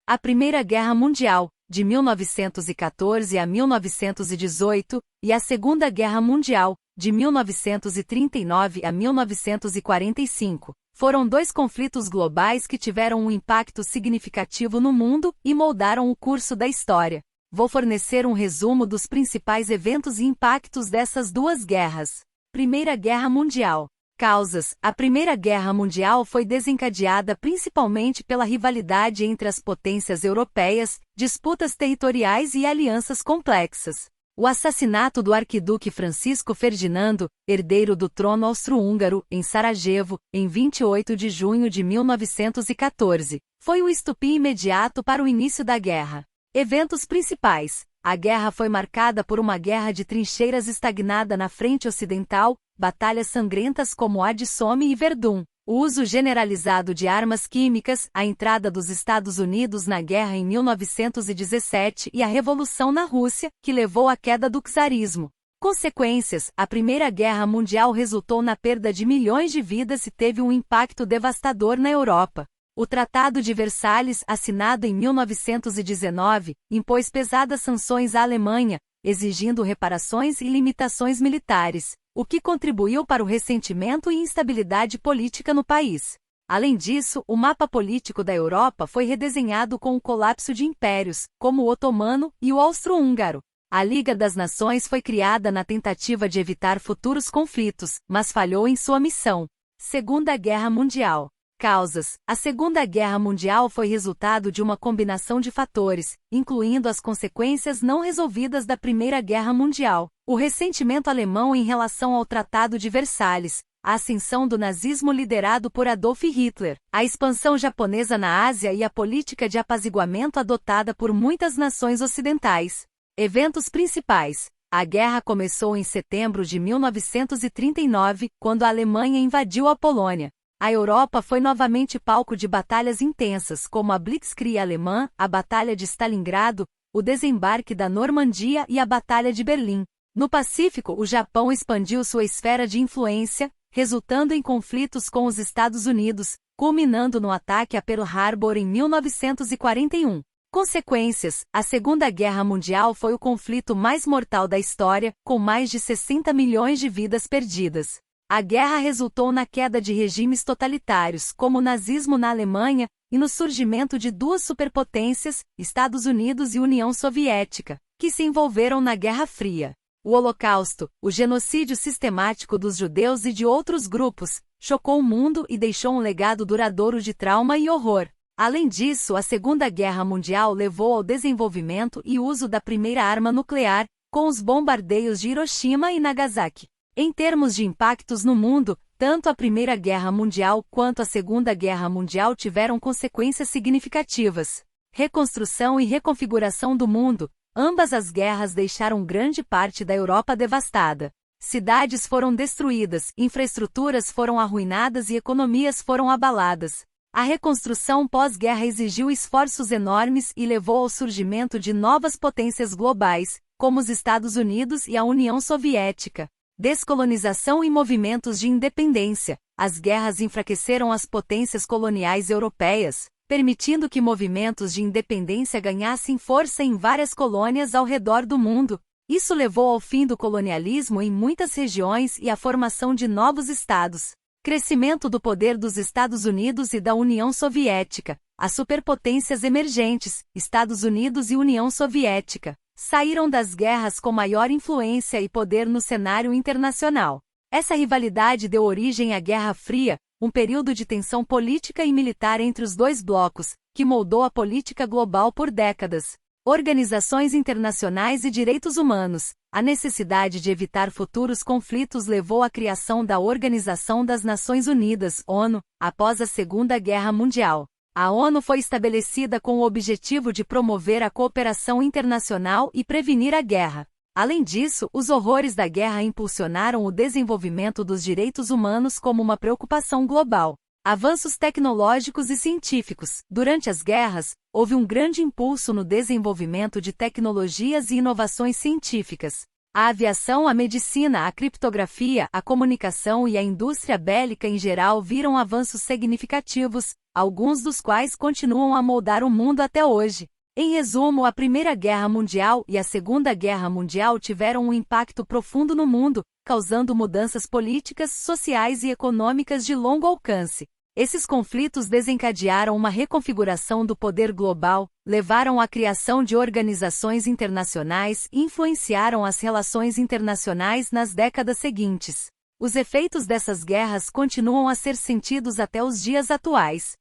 A Primeira Guerra Mundial, de 1914 a 1918, e a Segunda Guerra Mundial, de 1939 a 1945, foram dois conflitos globais que tiveram um impacto significativo no mundo e moldaram o curso da história. Vou fornecer um resumo dos principais eventos e impactos dessas duas guerras. Primeira Guerra Mundial. Causas. A Primeira Guerra Mundial foi desencadeada principalmente pela rivalidade entre as potências europeias, disputas territoriais e alianças complexas. O assassinato do arquiduque Francisco Ferdinando, herdeiro do trono austro-húngaro, em Sarajevo, em 28 de junho de 1914, foi o estopim imediato para o início da guerra. Eventos principais. A guerra foi marcada por uma guerra de trincheiras estagnada na frente ocidental, batalhas sangrentas como a de Somme e Verdun, o uso generalizado de armas químicas, a entrada dos Estados Unidos na guerra em 1917 e a Revolução na Rússia, que levou à queda do czarismo. Consequências. A Primeira Guerra Mundial resultou na perda de milhões de vidas e teve um impacto devastador na Europa. O Tratado de Versalhes, assinado em 1919, impôs pesadas sanções à Alemanha, exigindo reparações e limitações militares, o que contribuiu para o ressentimento e instabilidade política no país. Além disso, o mapa político da Europa foi redesenhado com o colapso de impérios, como o otomano e o austro-húngaro. A Liga das Nações foi criada na tentativa de evitar futuros conflitos, mas falhou em sua missão. Segunda Guerra Mundial. Causas. A Segunda Guerra Mundial foi resultado de uma combinação de fatores, incluindo as consequências não resolvidas da Primeira Guerra Mundial, o ressentimento alemão em relação ao Tratado de Versalhes, a ascensão do nazismo liderado por Adolf Hitler, a expansão japonesa na Ásia e a política de apaziguamento adotada por muitas nações ocidentais. Eventos principais. A guerra começou em setembro de 1939, quando a Alemanha invadiu a Polônia. A Europa foi novamente palco de batalhas intensas como a Blitzkrieg alemã, a Batalha de Stalingrado, o desembarque da Normandia e a Batalha de Berlim. No Pacífico, o Japão expandiu sua esfera de influência, resultando em conflitos com os Estados Unidos, culminando no ataque a Pearl Harbor em 1941. Consequências. A Segunda Guerra Mundial foi o conflito mais mortal da história, com mais de 60 milhões de vidas perdidas. A guerra resultou na queda de regimes totalitários, como o nazismo na Alemanha, e no surgimento de duas superpotências, Estados Unidos e União Soviética, que se envolveram na Guerra Fria. O Holocausto, o genocídio sistemático dos judeus e de outros grupos, chocou o mundo e deixou um legado duradouro de trauma e horror. Além disso, a Segunda Guerra Mundial levou ao desenvolvimento e uso da primeira arma nuclear, com os bombardeios de Hiroshima e Nagasaki. Em termos de impactos no mundo, tanto a Primeira Guerra Mundial quanto a Segunda Guerra Mundial tiveram consequências significativas. Reconstrução e reconfiguração do mundo. Ambas as guerras deixaram grande parte da Europa devastada. Cidades foram destruídas, infraestruturas foram arruinadas e economias foram abaladas. A reconstrução pós-guerra exigiu esforços enormes e levou ao surgimento de novas potências globais, como os Estados Unidos e a União Soviética. Descolonização e movimentos de independência. As guerras enfraqueceram as potências coloniais europeias, permitindo que movimentos de independência ganhassem força em várias colônias ao redor do mundo. Isso levou ao fim do colonialismo em muitas regiões e à formação de novos estados. Crescimento do poder dos Estados Unidos e da União Soviética. As superpotências emergentes, Estados Unidos e União Soviética, saíram das guerras com maior influência e poder no cenário internacional. Essa rivalidade deu origem à Guerra Fria, um período de tensão política e militar entre os dois blocos, que moldou a política global por décadas. Organizações internacionais e direitos humanos. A necessidade de evitar futuros conflitos levou à criação da Organização das Nações Unidas, ONU, após a Segunda Guerra Mundial. A ONU foi estabelecida com o objetivo de promover a cooperação internacional e prevenir a guerra. Além disso, os horrores da guerra impulsionaram o desenvolvimento dos direitos humanos como uma preocupação global. Avanços tecnológicos e científicos. Durante as guerras, houve um grande impulso no desenvolvimento de tecnologias e inovações científicas. A aviação, a medicina, a criptografia, a comunicação e a indústria bélica em geral viram avanços significativos, alguns dos quais continuam a moldar o mundo até hoje. Em resumo, a Primeira Guerra Mundial e a Segunda Guerra Mundial tiveram um impacto profundo no mundo, causando mudanças políticas, sociais e econômicas de longo alcance. Esses conflitos desencadearam uma reconfiguração do poder global, levaram à criação de organizações internacionais e influenciaram as relações internacionais nas décadas seguintes. Os efeitos dessas guerras continuam a ser sentidos até os dias atuais.